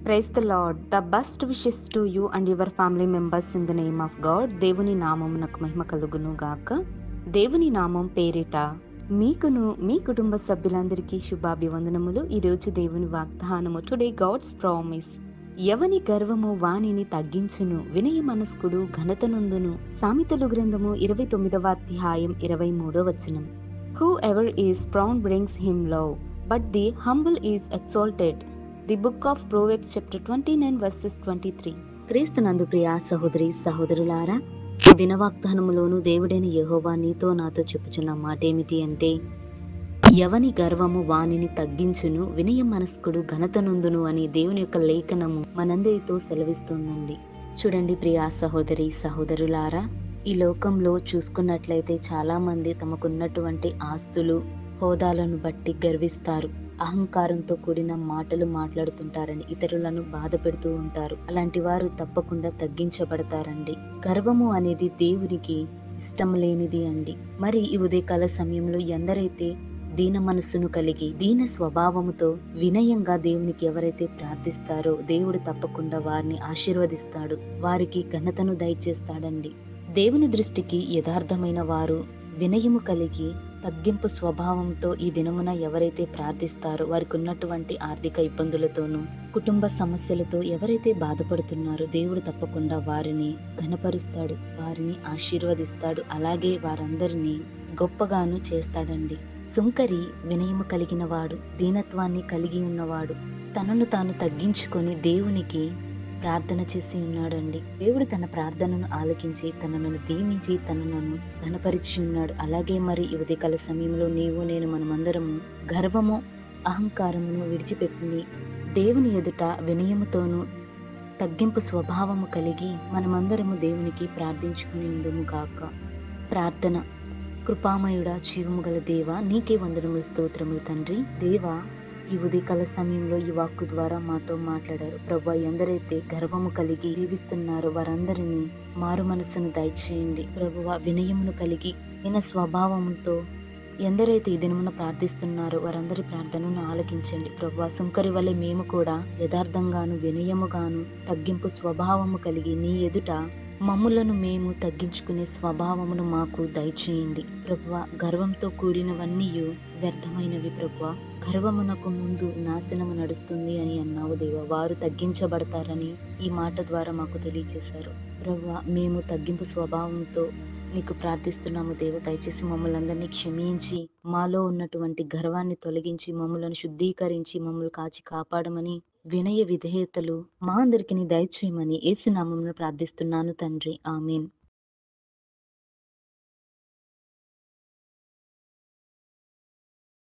Praise the Lord. The best wishes to you and your family members in the name of God. దేవుని నామమునకు మహిమ కలుగును గాక. దేవుని నామం పేరిట మీకును మీ కుటుంబ సభ్యులందరికీ శుభాభివందనములు. ఈరోజు దేవుని వాగ్దానము. Today God's promise. ఎవని గర్వము వానిని తగ్గించును, వినయ మనస్కుడు ఘనత నొందును. సామెతలు గ్రంథము 29వ అధ్యాయం 23వ వచనం. Whoever is proud brings him love, but the humble is exalted. The book of Proverbs chapter 29 verses 23. క్రీస్తునందు ప్రియ సహోదరి సహోదరులారా, ఈ దిన వాగ్దానములోను దేవుడైన యెహోవా నీతో నాతో చెప్పుచున్న మాట ఏమిటి అంటే, ఎవని గర్వము వానిని తగ్గించును, వినయ మనస్కుడు ఘనత నొందును అని దేవుని యొక్క లేఖనము మనందరితో సెలవిస్తుందండి. చూడండి ప్రియా సహోదరి సహోదరులారా, ఈ లోకంలో చూసుకున్నట్లయితే చాలా మంది తమకున్నటువంటి ఆస్తులు హోదాలను బట్టి గర్విస్తారు. అహంకారంతో కూడిన మాటలు మాట్లాడుతుంటారని ఇతరులను బాధ పెడుతూ ఉంటారు. అలాంటి వారు తప్పకుండా తగ్గించబడతారండి. గర్వము అనేది దేవునికి ఇష్టం లేనిది అండి. మరి ఈ ఉదయకాల సమయంలో ఎందరైతే దీన మనస్సును కలిగి దీన స్వభావముతో వినయంగా దేవునికి ఎవరైతే ప్రార్థిస్తారో దేవుడు తప్పకుండా వారిని ఆశీర్వదిస్తాడు, వారికి ఘనతను దయచేస్తాడండి. దేవుని దృష్టికి యథార్థమైన వారు వినయము కలిగి తగ్గింపు స్వభావంతో ఈ దినమున ఎవరైతే ప్రార్థిస్తారో, వారికి ఉన్నటువంటి ఆర్థిక ఇబ్బందులతోనూ కుటుంబ సమస్యలతో ఎవరైతే బాధపడుతున్నారో దేవుడు తప్పకుండా వారిని ఘనపరుస్తాడు, వారిని ఆశీర్వదిస్తాడు. అలాగే వారందరినీ గొప్పగాను చేస్తాడండి. సుంకరి వినయము కలిగిన వాడు, దీనత్వాన్ని కలిగి ఉన్నవాడు, తనను తాను తగ్గించుకొని దేవునికి ప్రార్థన చేసి ఉన్నాడండి. దేవుడు తన ప్రార్థనను ఆలకించి తనను దీవించి తనను ఘనపరిచి ఉన్నాడు. అలాగే మరి ఈ ఉదయకాల సమయంలో నీవు నేను మనమందరము గర్వము అహంకారమును విడిచిపెట్టి దేవుని ఎదుట వినయముతోనూ తగ్గింపు స్వభావము కలిగి మనమందరము దేవునికి ప్రార్థించుకుని ఉందుము గాక. ప్రార్థన. కృపామయుడా, జీవము గల దేవా, నీకే వందనములు స్తోత్రములు తండ్రి. దేవా, ఈ ఉదయకాల సమయంలో ఈ వాక్కు ద్వారా మాతో మాట్లాడారు ప్రభువా. ఎందరైతే గర్వము కలిగి జీవిస్తున్నారో వారందరినీ మారు మనస్సును దయచేయండి ప్రభువా. వినయమును కలిగి విన స్వభావంతో ఎందరైతే ఈ దినమున ప్రార్థిస్తున్నారో వారందరి ప్రార్థనను ఆలకించండి ప్రభువా. సుంకరి వలె మేము కూడా యథార్థంగాను వినయముగాను తగ్గింపు స్వభావము కలిగి నీ ఎదుట మమ్ములను మేము తగ్గించుకునే స్వభావమును మాకు దయచేయండి ప్రభువా. గర్వంతో కూడినవన్నీ వ్యర్థమైనవి ప్రభువా. గర్వమునకు ముందు నాశనము నడుస్తుంది అని అన్నావు దేవా. వారు తగ్గించబడతారని ఈ మాట ద్వారా మాకు తెలియజేశారు ప్రభువా. మేము తగ్గింపు స్వభావంతో నీకు ప్రార్థిస్తున్నాము దేవ. దయచేసి మమ్మల్ని అందరినీ క్షమించి మాలో ఉన్నటువంటి గర్వాన్ని తొలగించి మమ్మలను శుద్ధీకరించి మమ్మల్ని కాచి కాపాడమని వినయ విధేయతలు మా అందరికి దయచేయమని యేసు నామమున ప్రార్థిస్తున్నాను తండ్రి. ఆమేన్.